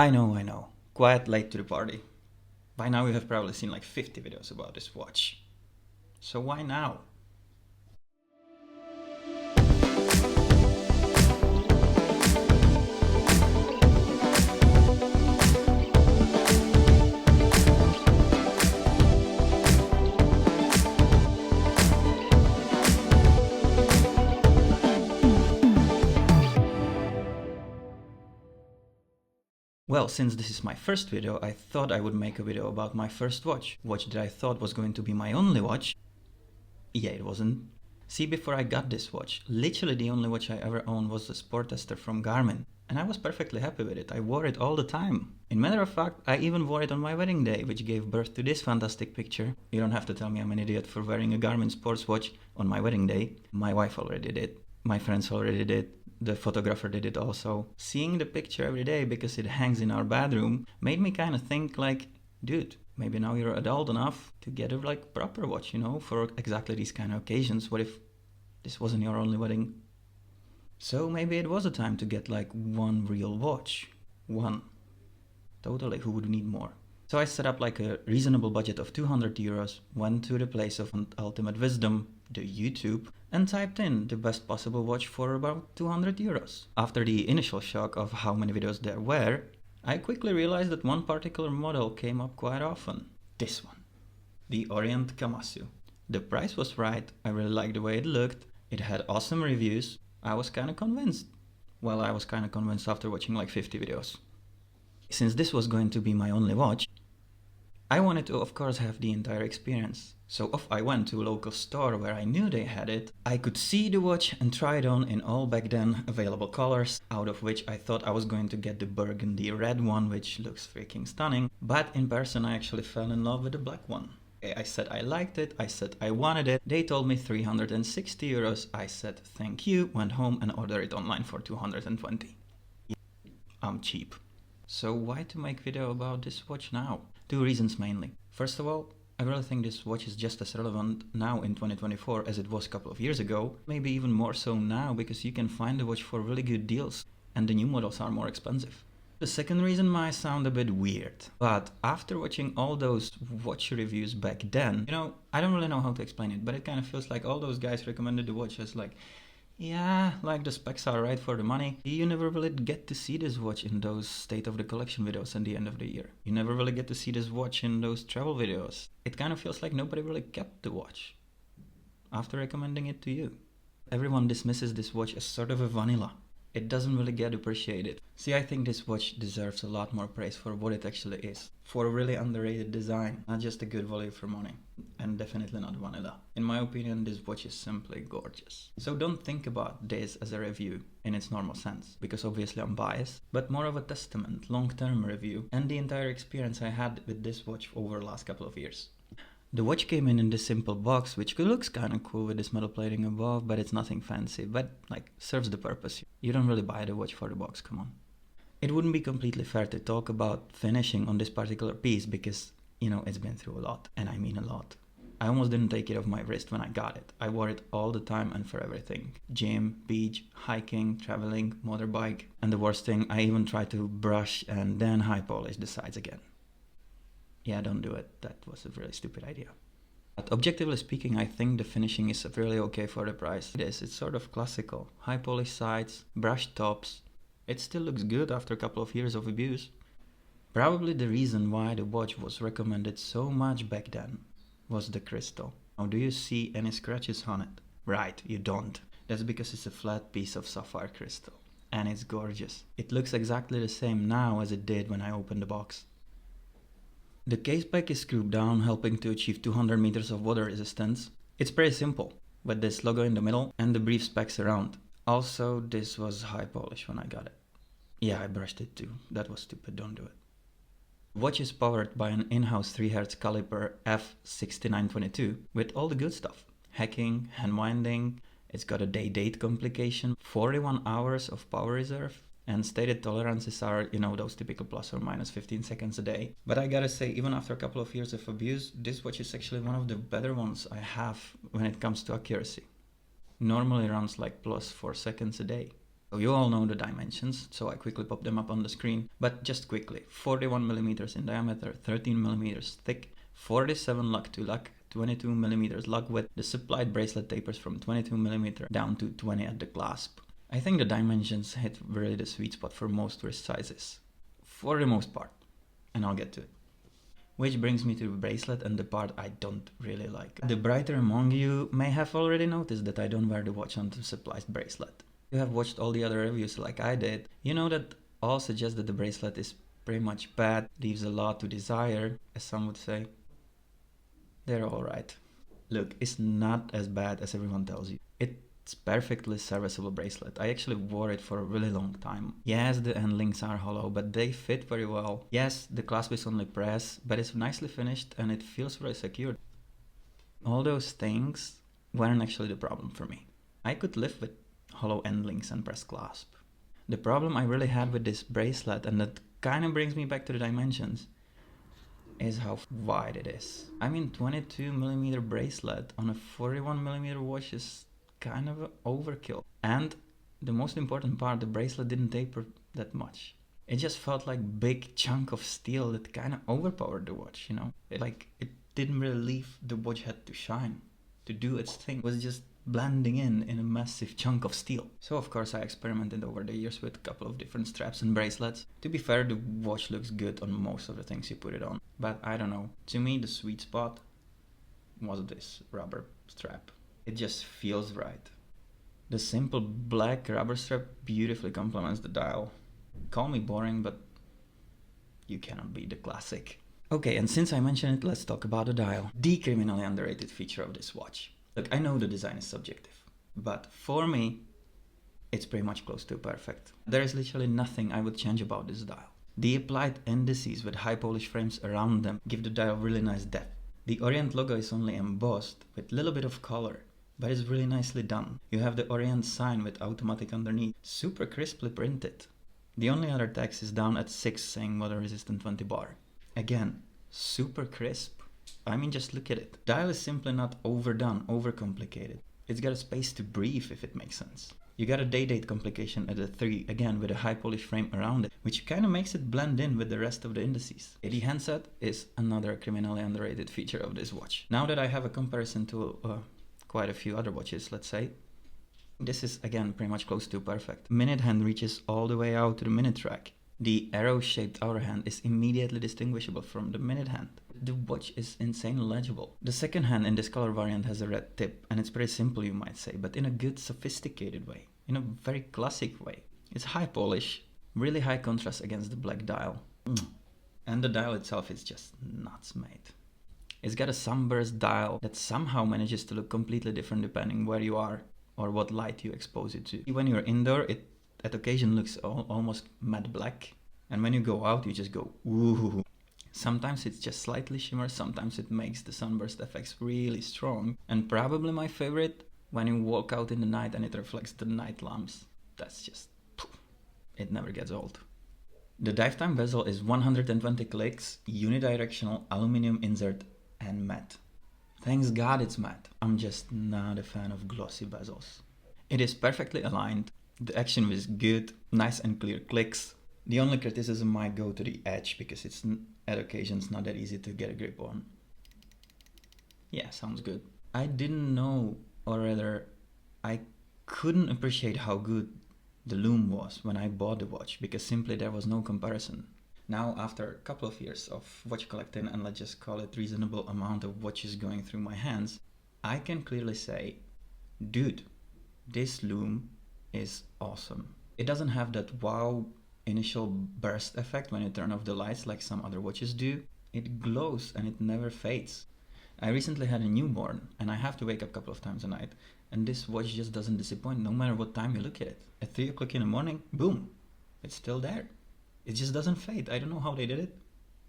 I know. Quite late to the party. By now you have probably seen like 50 videos about this watch. So why now? Well, since this is my first video, I thought I would make a video about my first watch that I thought was going to be my only watch. Yeah, it wasn't. See, before I got this watch, literally the only watch I ever owned was the Sportester from Garmin. And I was perfectly happy with it. I wore it all the time. In matter of fact, I even wore it on my wedding day, which gave birth to this fantastic picture. You don't have to tell me I'm an idiot for wearing a Garmin sports watch on my wedding day. My wife already did. My friends already did. The photographer did it also. Seeing the picture every day because it hangs in our bedroom made me kind of think like, dude, maybe now you're adult enough to get a like proper watch, for exactly these kind of occasions. What if this wasn't your only wedding? So maybe it was a time to get like one real watch. One. Totally, who would need more? So I set up like a reasonable budget of 200 euros, went to the place of ultimate wisdom, the YouTube, and typed in the best possible watch for about 200 euros. After the initial shock of how many videos there were, I quickly realized that one particular model came up quite often. This one. The Orient Kamasu. The price was right, I really liked the way it looked, it had awesome reviews, I was kinda convinced. Well, I was kinda convinced after watching like 50 videos. Since this was going to be my only watch, I wanted to of course have the entire experience. So off I went to a local store where I knew they had it. I could see the watch and try it on in all back then available colors, out of which I thought I was going to get the burgundy red one, which looks freaking stunning. But in person I actually fell in love with the black one. I said I liked it, I said I wanted it. They told me 360 euros. I said thank you, went home and ordered it online for 220. I'm cheap. So why to make video about this watch now? Two reasons mainly. First of all, I really think this watch is just as relevant now in 2024 as it was a couple of years ago. Maybe even more so now because you can find the watch for really good deals and the new models are more expensive. The second reason might sound a bit weird, but after watching all those watch reviews back then, I don't really know how to explain it, but it kind of feels like all those guys recommended the watch as like, yeah, like the specs are right for the money. You never really get to see this watch in those state of the collection videos at the end of the year. You never really get to see this watch in those travel videos. It kind of feels like nobody really kept the watch after recommending it to you. Everyone dismisses this watch as sort of a vanilla. It doesn't really get appreciated. See, I think this watch deserves a lot more praise for what it actually is. For a really underrated design, not just a good value for money. And definitely not vanilla. In my opinion, this watch is simply gorgeous. So don't think about this as a review in its normal sense, because obviously I'm biased, but more of a testament, long-term review, and the entire experience I had with this watch over the last couple of years. The watch came in this simple box, which looks kinda cool with this metal plating above, but it's nothing fancy, but serves the purpose. You don't really buy the watch for the box, come on. It wouldn't be completely fair to talk about finishing on this particular piece because, it's been through a lot, and I mean a lot. I almost didn't take it off my wrist when I got it. I wore it all the time and for everything. Gym, beach, hiking, traveling, motorbike, and the worst thing, I even tried to brush and then high polish the sides again. Yeah, don't do it. That was a really stupid idea. But objectively speaking, I think the finishing is really okay for the price. It's sort of classical. High polished sides, brushed tops. It still looks good after a couple of years of abuse. Probably the reason why the watch was recommended so much back then was the crystal. Now, do you see any scratches on it? Right, you don't. That's because it's a flat piece of sapphire crystal. And it's gorgeous. It looks exactly the same now as it did when I opened the box. The case back is screwed down, helping to achieve 200 meters of water resistance. It's pretty simple, with this logo in the middle and the brief specs around. Also, this was high polish when I got it. Yeah, I brushed it too. That was stupid, don't do it. The watch is powered by an in-house 3Hz caliper F6922 with all the good stuff. Hacking, hand winding, it's got a day-date complication, 41 hours of power reserve, and stated tolerances are, those typical plus or minus 15 seconds a day. But I gotta say, even after a couple of years of abuse, this watch is actually one of the better ones I have when it comes to accuracy. Normally runs like plus 4 seconds a day. So you all know the dimensions, so I quickly pop them up on the screen. But just quickly, 41 millimeters in diameter, 13 millimeters thick, 47 lug to lug, 22 millimeters lug width. The supplied bracelet tapers from 22 millimeter down to 20 at the clasp. I think the dimensions hit really the sweet spot for most wrist sizes, for the most part, and I'll get to it. Which brings me to the bracelet and the part I don't really like. The brighter among you may have already noticed that I don't wear the watch on the supplied bracelet. If you have watched all the other reviews like I did, you know that all suggest that the bracelet is pretty much bad, leaves a lot to desire, as some would say. They're alright. Look, it's not as bad as everyone tells you. It's perfectly serviceable bracelet. I actually wore it for a really long time. Yes, the end links are hollow, but they fit very well. Yes, the clasp is only press, but it's nicely finished and it feels very secure. All those things weren't actually the problem for me. I could live with hollow end links and press clasp. The problem I really had with this bracelet, and that kind of brings me back to the dimensions, is how wide it is. I mean, 22 millimeter bracelet on a 41 millimeter watch is kind of an overkill. And the most important part, the bracelet didn't taper that much. It just felt like a big chunk of steel that kind of overpowered the watch, you know? It didn't really leave the watch head to shine, to do its thing. It was just blending in a massive chunk of steel. So of course I experimented over the years with a couple of different straps and bracelets. To be fair, the watch looks good on most of the things you put it on. But I don't know, to me the sweet spot was this rubber strap. It just feels right. The simple black rubber strap beautifully complements the dial. Call me boring, but you cannot beat the classic. Okay, and since I mentioned it, let's talk about the dial. The criminally underrated feature of this watch. Look, I know the design is subjective, but for me, it's pretty much close to perfect. There is literally nothing I would change about this dial. The applied indices with high polish frames around them give the dial really nice depth. The Orient logo is only embossed with a little bit of color, but it's really nicely done. You have the Orient sign with automatic underneath, super crisply printed. The only other text is down at 6 saying water resistant 20 bar. Again, super crisp. I mean, just look at it. Dial is simply not overdone, overcomplicated. It's got a space to breathe, if it makes sense. You got a day-date complication at a 3, again with a high polish frame around it, which kind of makes it blend in with the rest of the indices. The handset is another criminally underrated feature of this watch. Now that I have a comparison to quite a few other watches, let's say, this is again pretty much close to perfect. Minute hand reaches all the way out to the minute track. The arrow-shaped outer hand is immediately distinguishable from the minute hand. The watch is insanely legible. The second hand in this color variant has a red tip, and it's pretty simple, you might say, but in a good sophisticated way, in a very classic way. It's high polish, really high contrast against the black dial. And the dial itself is just nuts made. It's got a sunburst dial that somehow manages to look completely different depending where you are or what light you expose it to. When you're indoor, it at occasion looks almost matte black, and when you go out you just go ooh. Sometimes it's just slightly shimmer, sometimes it makes the sunburst effects really strong, and probably my favorite, when you walk out in the night and it reflects the night lamps. That's just poof, it never gets old. The dive time bezel is 120 clicks, unidirectional, aluminum insert and matte. Thanks God it's matte. I'm just not a fan of glossy bezels. It is perfectly aligned. The action was good, nice and clear clicks. The only criticism might go to the edge because it's at occasions not that easy to get a grip on. Yeah, sounds good. I didn't know, or rather, I couldn't appreciate how good the lume was when I bought the watch because simply there was no comparison. Now, after a couple of years of watch collecting and let's just call it reasonable amount of watches going through my hands, I can clearly say, dude, this lume is awesome. It doesn't have that wow initial burst effect when you turn off the lights like some other watches do. It glows and it never fades. I recently had a newborn and I have to wake up a couple of times a night, and this watch just doesn't disappoint no matter what time you look at it. At 3 o'clock in the morning, boom, it's still there. It just doesn't fade. I don't know how they did it,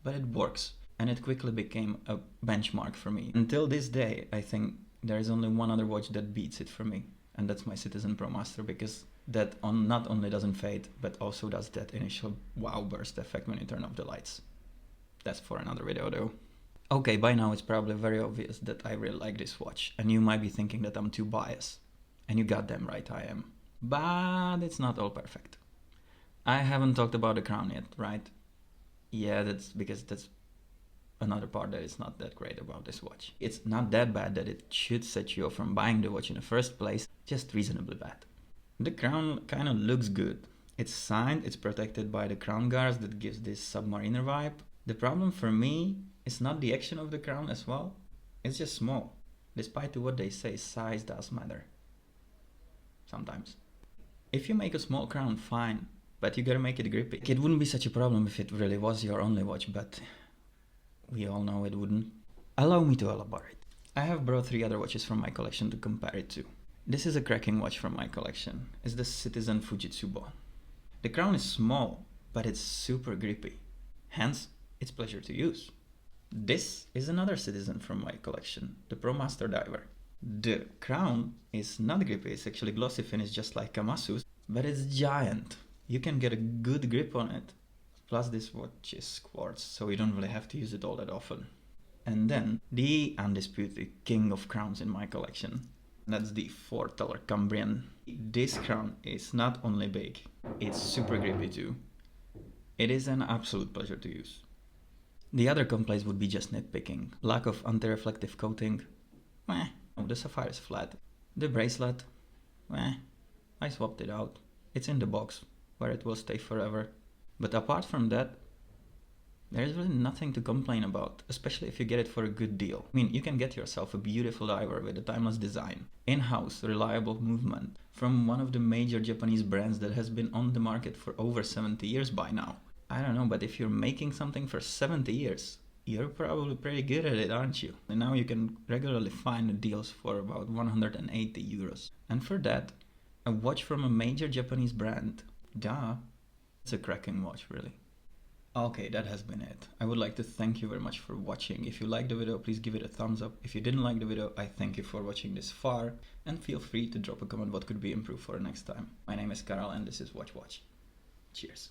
but it works. And it quickly became a benchmark for me. Until this day, I think there is only one other watch that beats it for me, and that's my Citizen Pro Master, because that not only doesn't fade, but also does that initial wow burst effect when you turn off the lights. That's for another video though. Okay, by now it's probably very obvious that I really like this watch, and you might be thinking that I'm too biased. And you got damn right I am. but it's not all perfect. I haven't talked about the crown yet, right? Yeah, that's because that's another part that is not that great about this watch. It's not that bad that it should set you off from buying the watch in the first place, just reasonably bad. The crown kind of looks good. It's signed, it's protected by the crown guards that gives this submariner vibe. The problem for me is not the action of the crown as well, it's just small. Despite what they say, size does matter. Sometimes. If you make a small crown, fine, but you gotta make it grippy. It wouldn't be such a problem if it really was your only watch, but we all know it wouldn't. Allow me to elaborate. I have brought 3 other watches from my collection to compare it to. This is a cracking watch from my collection. It's the Citizen Fujitsubo. The crown is small, but it's super grippy. Hence, it's pleasure to use. This is another Citizen from my collection, the ProMaster Diver. The crown is not grippy, it's actually glossy finish just like Kamasu's, but it's giant. You can get a good grip on it. Plus this watch is quartz, so you don't really have to use it all that often. And then, the undisputed king of crowns in my collection. That's the Forteller Cambrian. This crown is not only big, it's super grippy too. It is an absolute pleasure to use. The other complaints would be just nitpicking. Lack of anti-reflective coating. Meh. Oh, the sapphire is flat. The bracelet. Meh. I swapped it out. It's in the box, where it will stay forever. But apart from that, there's really nothing to complain about, especially if you get it for a good deal. I mean, you can get yourself a beautiful diver with a timeless design, in-house, reliable movement, from one of the major Japanese brands that has been on the market for over 70 years by now. I don't know, but if you're making something for 70 years, you're probably pretty good at it, aren't you? And now you can regularly find deals for about 180 euros. And for that, a watch from a major Japanese brand, duh, it's a cracking watch, really. Okay, that has been it. I would like to thank you very much for watching. If you liked the video, please give it a thumbs up. If you didn't like the video, I thank you for watching this far. And feel free to drop a comment what could be improved for next time. My name is Karel and this is Watch. Cheers.